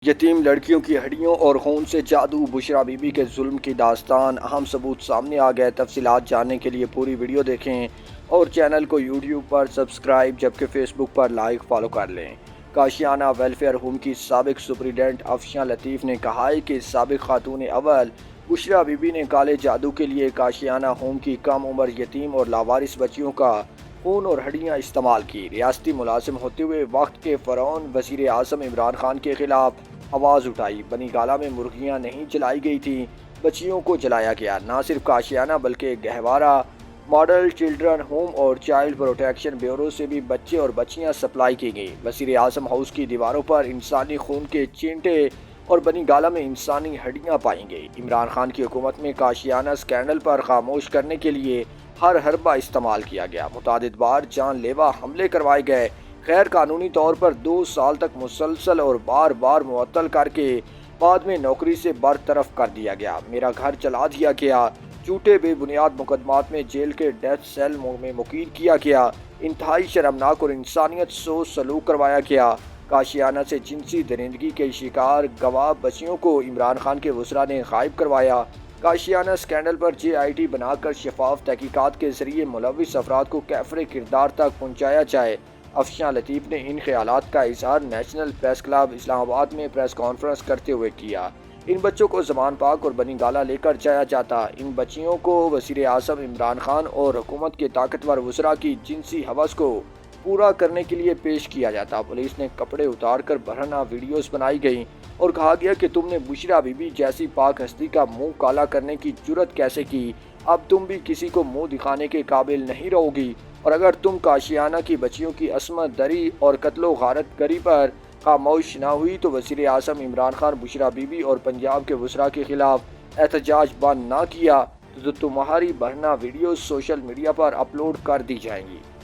یتیم لڑکیوں کی ہڈیوں اور خون سے جادو، بشریٰ بی بی کے ظلم کی داستان، اہم ثبوت سامنے آ گئے۔ تفصیلات جاننے کے لیے پوری ویڈیو دیکھیں اور چینل کو یوٹیوب پر سبسکرائب جبکہ فیس بک پر لائک فالو کر لیں۔ کاشیانہ ویلفیئر ہوم کی سابق سپرنٹنڈنٹ افشاں لطیف نے کہا ہے کہ سابق خاتون اول بشریٰ بی بی نے کالے جادو کے لیے کاشیانہ ہوم کی کم عمر یتیم اور لاوارث بچیوں کا خون اور ہڈیاں استعمال کی۔ ریاستی ملازم ہوتے ہوئے وقت کے فرعون وزیر اعظم عمران خان کے خلاف آواز اٹھائی۔ بنی گالہ میں مرغیاں نہیں جلائی گئی تھیں، بچیوں کو جلایا گیا۔ نہ صرف کاشیانہ بلکہ گہوارہ ماڈل چلڈرن ہوم اور چائلڈ پروٹیکشن بیورو سے بھی بچے اور بچیاں سپلائی کی گئیں۔ وزیر اعظم ہاؤس کی دیواروں پر انسانی خون کے چینٹے اور بنی گالہ میں انسانی ہڈیاں پائی گئیں۔ عمران خان کی حکومت میں کاشیانہ اسکینڈل پر خاموش کرنے کے لیے ہر حربہ استعمال کیا گیا۔ متعدد بار جان لیوا حملے کروائے گئے، غیر قانونی طور پر 2 سال تک مسلسل اور بار بار معطل کر کے بعد میں نوکری سے برطرف کر دیا گیا۔ میرا گھر جلا دیا گیا، جھوٹے بے بنیاد مقدمات میں جیل کے ڈیتھ سیل میں مقید کیا گیا، انتہائی شرمناک اور انسانیت سوز سلوک کروایا گیا۔ کاشیانہ سے جنسی درندگی کے شکار گواہ بچیوں کو عمران خان کے وزراء نے غائب کروایا۔ کاشیانہ اسکینڈل پر JIT بنا کر شفاف تحقیقات کے ذریعے ملوث افراد کو کیفر کردار تک پہنچایا جائے۔ افشاں لطیف نے ان خیالات کا اظہار نیشنل پریس کلب اسلام آباد میں پریس کانفرنس کرتے ہوئے کیا۔ ان بچوں کو زمان پاک اور بنی گالہ لے کر جایا جاتا، ان بچیوں کو وزیر اعظم عمران خان اور حکومت کے طاقتور وزراء کی جنسی ہوس کو پورا کرنے کے لیے پیش کیا جاتا۔ پولیس نے کپڑے اتار کر برہنہ ویڈیوز بنائی گئیں اور کہا گیا کہ تم نے بشریٰ بی بی جیسی پاک ہستی کا منہ کالا کرنے کی جرت کیسے کی؟ اب تم بھی کسی کو منہ دکھانے کے قابل نہیں رہو گی، اور اگر تم کاشیانہ کی بچیوں کی عصمت دری اور قتل و غارت گری پر خاموش نہ ہوئی تو وزیر اعظم عمران خان، بشریٰ بی بی اور پنجاب کے وزراء کے خلاف احتجاج بند نہ کیا تو تمہاری برہنہ ویڈیوز سوشل میڈیا پر اپلوڈ کر دی جائیں گی۔